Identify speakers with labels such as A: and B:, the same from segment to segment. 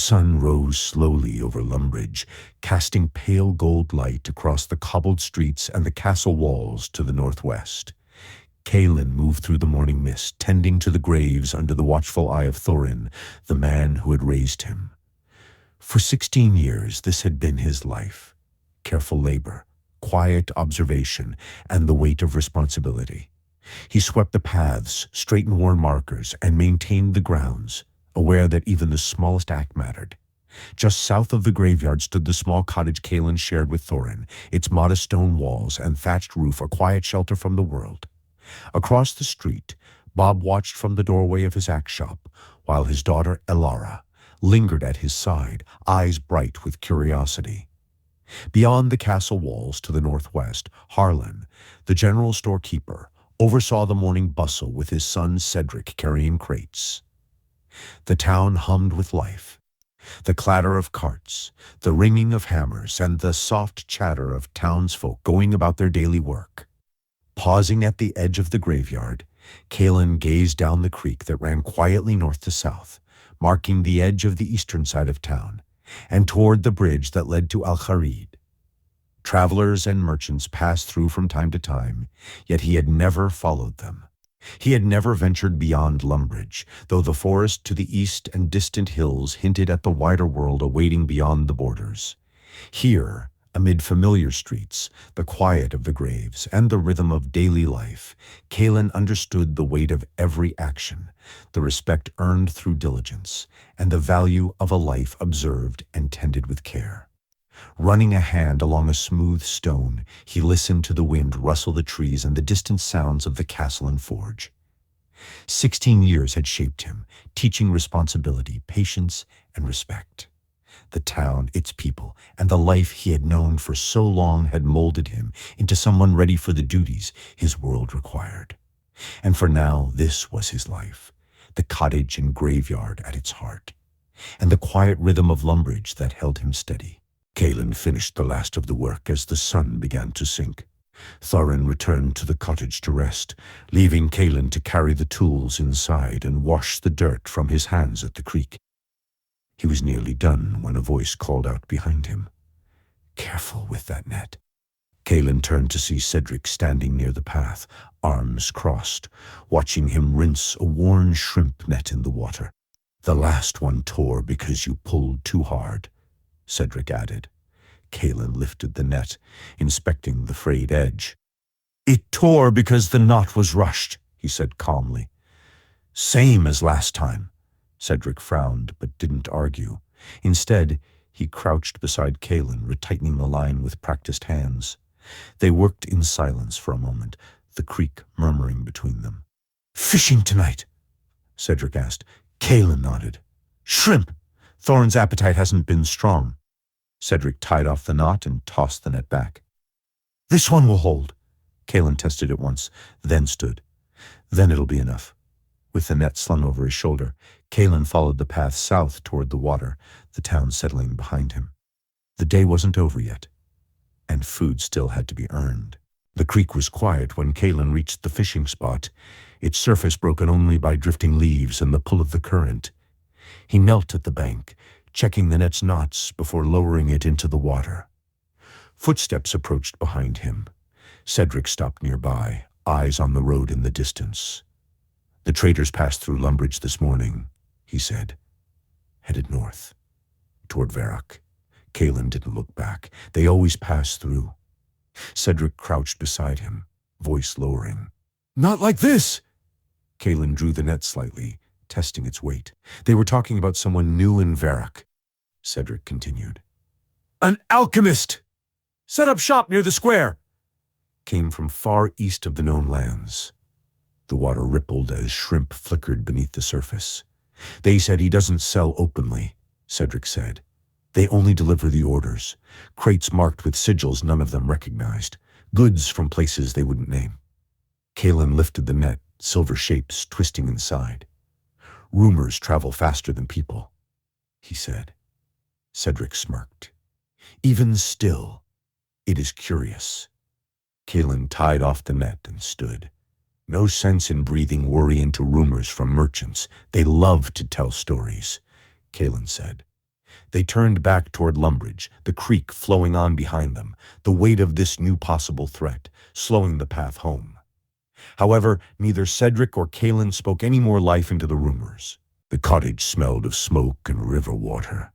A: sun rose slowly over Lumbridge, casting pale gold light across the cobbled streets and the castle walls to the northwest. Kaelen moved through the morning mist, tending to the graves under the watchful eye of Thorin, the man who had raised him. For 16 years this had been his life: careful labor, quiet observation, and the weight of responsibility. He swept the paths, straightened worn markers, and maintained the grounds, aware that even the smallest act mattered. Just south of the graveyard stood the small cottage Kaelen shared with Thorin, its modest stone walls and thatched roof a quiet shelter from the world. Across the street, Bob watched from the doorway of his axe shop, while his daughter Elara lingered at his side, eyes bright with curiosity. Beyond the castle walls to the northwest, Harlan, the general storekeeper, oversaw the morning bustle with his son Cedric carrying crates. The town hummed with life. The clatter of carts, the ringing of hammers, and the soft chatter of townsfolk going about their daily work. Pausing at the edge of the graveyard, Kaelen gazed down the creek that ran quietly north to south, marking the edge of the eastern side of town, and toward the bridge that led to Al-Kharid. Travelers and merchants passed through from time to time, yet he had never followed them. He had never ventured beyond Lumbridge, though the forest to the east and distant hills hinted at the wider world awaiting beyond the borders. Here, amid familiar streets, the quiet of the graves, and the rhythm of daily life, Kaelen understood the weight of every action, the respect earned through diligence, and the value of a life observed and tended with care. Running a hand along a smooth stone, he listened to the wind rustle the trees and the distant sounds of the castle and forge. 16 years had shaped him, teaching responsibility, patience, and respect. The town, its people, and the life he had known for so long had molded him into someone ready for the duties his world required. And for now, this was his life, the cottage and graveyard at its heart, and the quiet rhythm of Lumbridge that held him steady. Kaelen finished the last of the work as the sun began to sink. Thorin returned to the cottage to rest, leaving Kaelen to carry the tools inside and wash the dirt from his hands at the creek. He was nearly done when a voice called out behind him, "Careful with that net." Kaelen turned to see Cedric standing near the path, arms crossed, watching him rinse a worn shrimp net in the water. "The last one tore because you pulled too hard," Cedric added. Kaelen lifted the net, inspecting the frayed edge. "It tore because the knot was rushed," he said calmly. "Same as last time." Cedric frowned but didn't argue. Instead, he crouched beside Kaelen, retightening the line with practiced hands. They worked in silence for a moment, the creek murmuring between them. "Fishing tonight?" Cedric asked. Kaelen nodded. "Shrimp! Thorin's appetite hasn't been strong." Cedric tied off the knot and tossed the net back. "This one will hold." Kaelen tested it once, then stood. "Then it'll be enough." With the net slung over his shoulder, Kaelen followed the path south toward the water, the town settling behind him. The day wasn't over yet, and food still had to be earned. The creek was quiet when Kaelen reached the fishing spot, its surface broken only by drifting leaves and the pull of the current. He knelt at the bank, checking the net's knots before lowering it into the water. Footsteps approached behind him. Cedric stopped nearby, eyes on the road in the distance. "The traders passed through Lumbridge this morning," he said. "Headed north, toward Varrock." Kaelen didn't look back. They always passed through. Cedric crouched beside him, voice lowering. "Not like this!" Kaelen drew the net slightly, testing its weight. "They were talking about someone new in Varrock," Cedric continued. "An alchemist! Set up shop near the square!" Came from far east of the known lands. The water rippled as shrimp flickered beneath the surface. "They said he doesn't sell openly," Cedric said. "They only deliver the orders, crates marked with sigils none of them recognized, goods from places they wouldn't name." Kaelen lifted the net, silver shapes twisting inside. "Rumors travel faster than people," he said. Cedric smirked. "Even still, it is curious." Kaelen tied off the net and stood. "No sense in breathing worry into rumors from merchants. They love to tell stories," Kaelen said. They turned back toward Lumbridge, the creek flowing on behind them, the weight of this new possible threat, slowing the path home. However, neither Cedric or Kaelen spoke any more life into the rumors. The cottage smelled of smoke and river water.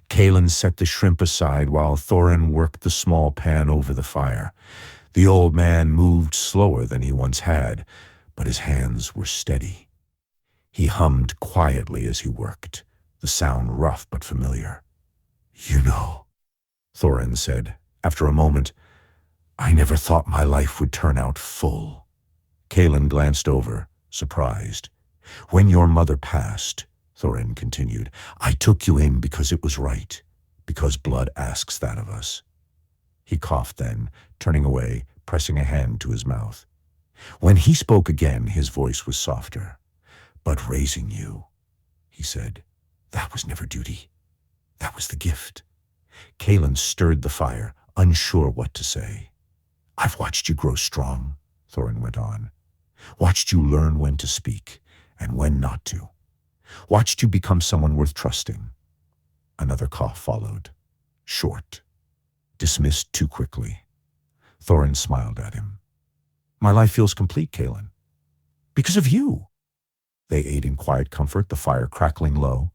A: Kaelen set the shrimp aside while Thorin worked the small pan over the fire. The old man moved slower than he once had, but his hands were steady. He hummed quietly as he worked, the sound rough but familiar. "You know," Thorin said, after a moment, "I never thought my life would turn out full." Kaelen glanced over, surprised. "When your mother passed," Thorin continued, "I took you in because it was right, because blood asks that of us." He coughed then, turning away, pressing a hand to his mouth. When he spoke again, his voice was softer. "But raising you," he said, "that was never duty. That was the gift." Kaelen stirred the fire, unsure what to say. "I've watched you grow strong," Thorin went on. "Watched you learn when to speak and when not to. Watched you become someone worth trusting." Another cough followed, short, dismissed too quickly. Thorin smiled at him. "My life feels complete, Kaelen. Because of you." They ate in quiet comfort, the fire crackling low.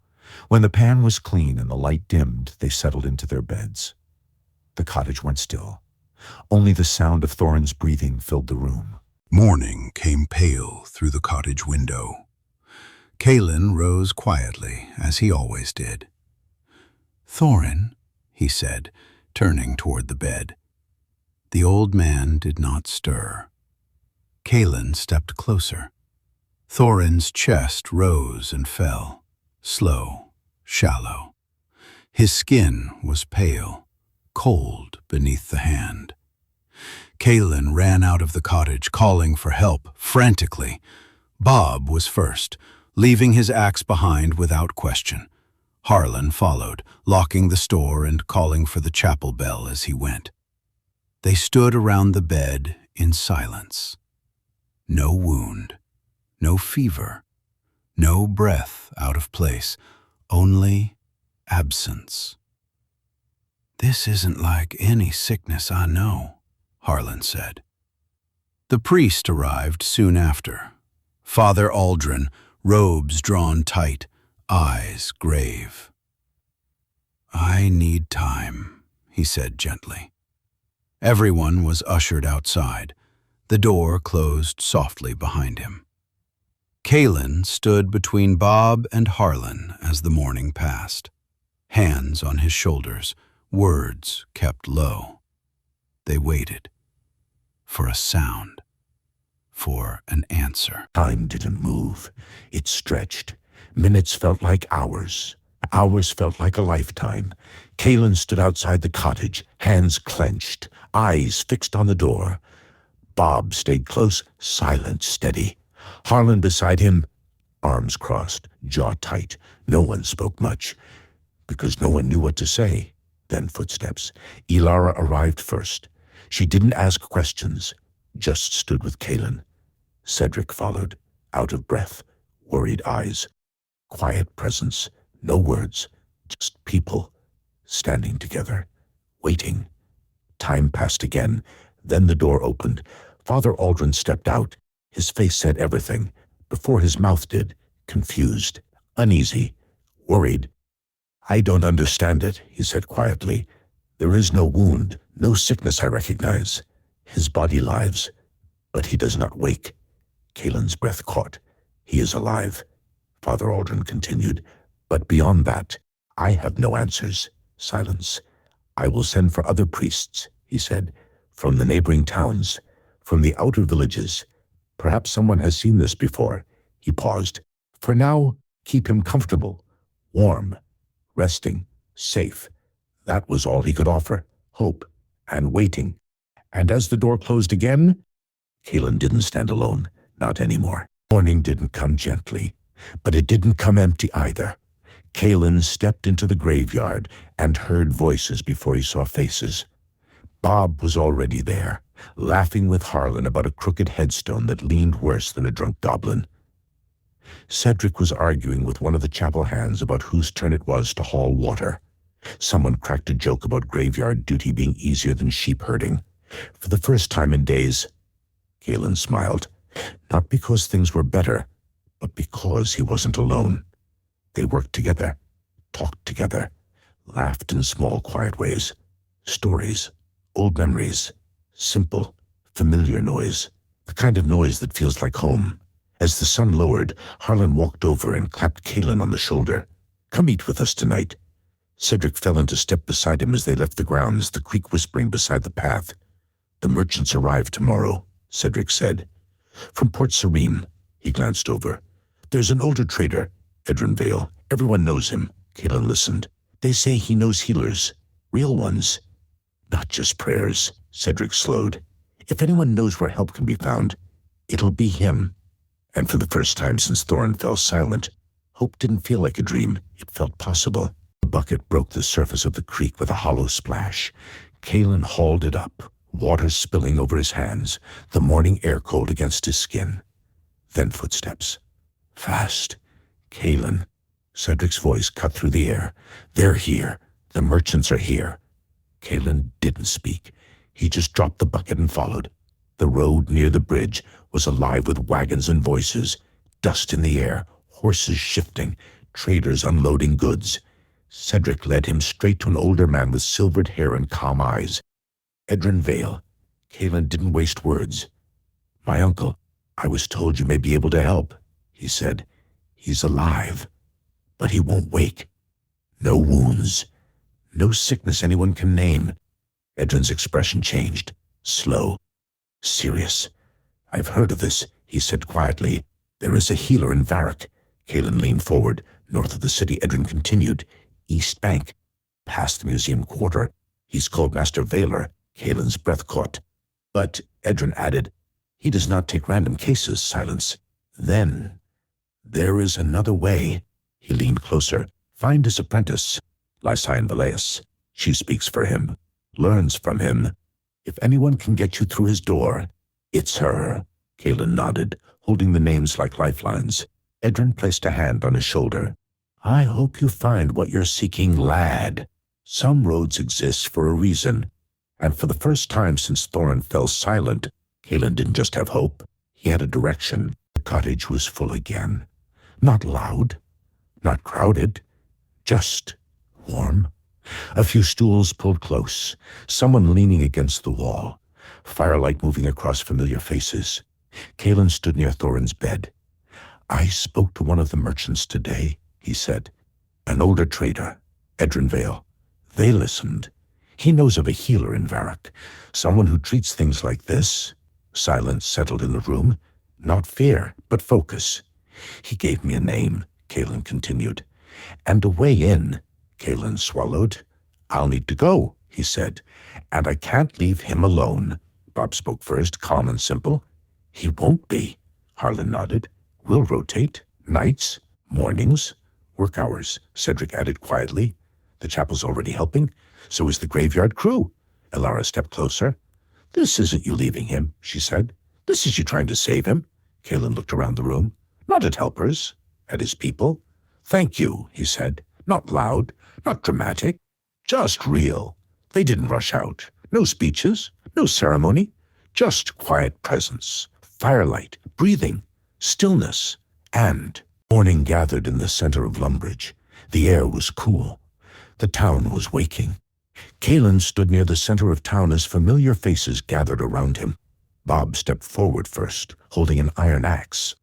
A: When the pan was clean and the light dimmed, they settled into their beds. The cottage went still. Only the sound of Thorin's breathing filled the room.
B: Morning came pale through the cottage window. Kaelen rose quietly, as he always did. "Thorin," he said, turning toward the bed. The old man did not stir. Kaelen stepped closer. Thorin's chest rose and fell, slow, shallow. His skin was pale, cold beneath the hand. Kaelen ran out of the cottage, calling for help, frantically. Bob was first, leaving his axe behind without question. Harlan followed, locking the store and calling for the chapel bell as he went. They stood around the bed in silence. No wound, no fever, no breath out of place, only absence. "This isn't like any sickness I know," Harlan said. The priest arrived soon after. Father Aldrin, robes drawn tight, eyes grave. "I need time," he said gently. Everyone was ushered outside. The door closed softly behind him. Kaelen stood between Bob and Harlan as the morning passed. Hands on his shoulders, words kept low. They waited. For a sound. For an answer.
A: Time didn't move. It stretched. Minutes felt like hours. Hours felt like a lifetime. Kaelen stood outside the cottage, hands clenched, eyes fixed on the door. Bob stayed close, silent, steady. Harlan beside him, arms crossed, jaw tight. No one spoke much, because no one knew what to say. Then footsteps. Ilara arrived first. She didn't ask questions, just stood with Kaelen. Cedric followed, out of breath, worried eyes. Quiet presence, no words, just people, standing together, waiting. Time passed again. Then the door opened. Father Aldrin stepped out. His face said everything, before his mouth did, confused, uneasy, worried. "I don't understand it," he said quietly. "There is no wound, no sickness I recognize. His body lives, but he does not wake." Kaelen's breath caught. "He is alive," Father Aldrin continued. "But beyond that, I have no answers." Silence. "I will send for other priests," he said, "from the neighboring towns, from the outer villages. Perhaps someone has seen this before." He paused. "For now, keep him comfortable, warm, resting, safe." That was all he could offer, hope and waiting. And as the door closed again, Kaelen didn't stand alone, not anymore. Morning didn't come gently, but it didn't come empty either. Kaelen stepped into the graveyard and heard voices before he saw faces. Bob was already there, laughing with Harlan about a crooked headstone that leaned worse than a drunk goblin. Cedric was arguing with one of the chapel hands about whose turn it was to haul water. Someone cracked a joke about graveyard duty being easier than sheep herding. For the first time in days, Kaelen smiled. Not because things were better, but because he wasn't alone. They worked together, talked together, laughed in small, quiet ways. Stories, old memories, simple, familiar noise. The kind of noise that feels like home. As the sun lowered, Harlan walked over and clapped Kaelen on the shoulder. "Come eat with us tonight." Cedric fell into step beside him as they left the grounds, the creek whispering beside the path. "The merchants arrive tomorrow," Cedric said. "From Port Serene." He glanced over. "There's an older trader, Edrin Vale. Everyone knows him." Kaelen listened. "They say he knows healers. Real ones. Not just prayers." Cedric slowed. "If anyone knows where help can be found, it'll be him." And for the first time since Thorin fell silent, hope didn't feel like a dream. It felt possible. The bucket broke the surface of the creek with a hollow splash. Kaelen hauled it up, water spilling over his hands, the morning air cold against his skin. Then footsteps. Fast. "Kaelen." Cedric's voice cut through the air. "They're here. The merchants are here." Kaelen didn't speak. He just dropped the bucket and followed. The road near the bridge was alive with wagons and voices, dust in the air, horses shifting, traders unloading goods. Cedric led him straight to an older man with silvered hair and calm eyes. "Edrin Vale." Kaelen didn't waste words. "My uncle, I was told you may be able to help," he said. "He's alive, but he won't wake. No wounds, no sickness anyone can name." Edrin's expression changed, slow, serious. "I've heard of this," he said quietly. "There is a healer in Varrock." Kaelen leaned forward. North of the city, Edrin continued. "East Bank, past the museum quarter. He's called Master Valer." Kaelen's breath caught. "But," Edrin added, "he does not take random cases." Silence. "Then, there is another way." He leaned closer. "Find his apprentice, Lysain Valeus. She speaks for him, learns from him. If anyone can get you through his door, it's her." Kaelen nodded, holding the names like lifelines. Edrin placed a hand on his shoulder. "I hope you find what you're seeking, lad. Some roads exist for a reason." And for the first time since Thorin fell silent, Kaelen didn't just have hope. He had a direction. The cottage was full again. Not loud, not crowded, just warm. A few stools pulled close, someone leaning against the wall, firelight moving across familiar faces. Kaelen stood near Thorin's bed. "I spoke to one of the merchants today," he said. "An older trader, Edrin Vale. They listened. He knows of a healer in Varrock, someone who treats things like this." Silence settled in the room. Not fear, but focus. "He gave me a name," Kaelen continued. "And a way in." Kaelen swallowed. "I'll need to go," he said. "And I can't leave him alone." Bob spoke first, calm and simple. "He won't be." Harlan nodded. "We'll rotate. Nights, mornings, work hours," Cedric added quietly. "The chapel's already helping. So is the graveyard crew." Elara stepped closer. "This isn't you leaving him," she said. "This is you trying to save him." Kaelen looked around the room. "Not at helpers, at his people." "Thank you," he said. "Not loud, not dramatic, just real. They didn't rush out. No speeches, no ceremony, just quiet presence, firelight, breathing, stillness, and..." Morning gathered in the center of Lumbridge. The air was cool. The town was waking. Kaelen stood near the center of town as familiar faces gathered around him. Bob stepped forward first, holding an iron axe.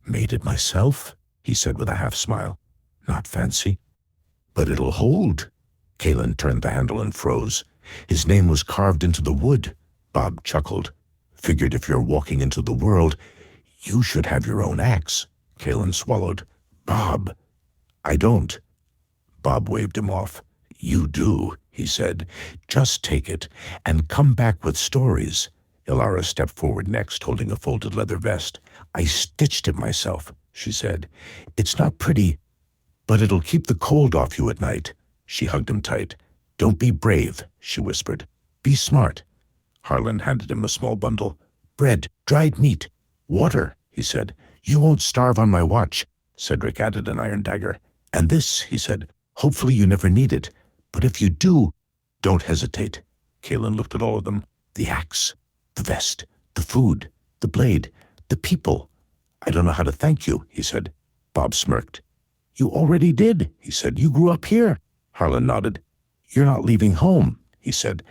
A: "Made it myself," he said with a half-smile. "Not fancy, but it'll hold." Kaelen turned the handle and froze. His name was carved into the wood. Bob chuckled. "Figured if you're walking into the world, you should have your own axe." Kaelen swallowed. "Bob, I don't." Bob waved him off. "You do," he said. "Just take it, and come back with stories." Elara stepped forward next, holding a folded leather vest. "I stitched it myself," she said. "It's not pretty, but it'll keep the cold off you at night." She hugged him tight. "Don't be brave," she whispered. "Be smart." Harlan handed him a small bundle. "Bread, dried meat, water," he said. "You won't starve on my watch." Cedric added an iron dagger. "And this," he said. "Hopefully you never need it, But if you do, don't hesitate. Kaelen looked at all of them. The axe, the vest, the food, the blade, the people. I don't know how to thank you, he said. Bob smirked. You already did, he said. You grew up here. Harlan nodded. You're not leaving home, he said.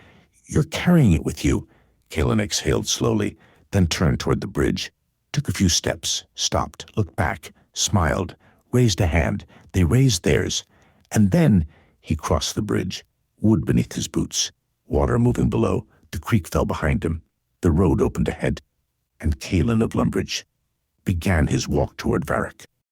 A: You're carrying it with you. Kaelen exhaled slowly, then turned toward the bridge. Took a few steps, stopped, looked back, smiled, raised a hand. They raised theirs. And then he crossed the bridge, wood beneath his boots, water moving below. The creek fell behind him. The road opened ahead. And Kaelen of Lumbridge began his walk toward Varrock.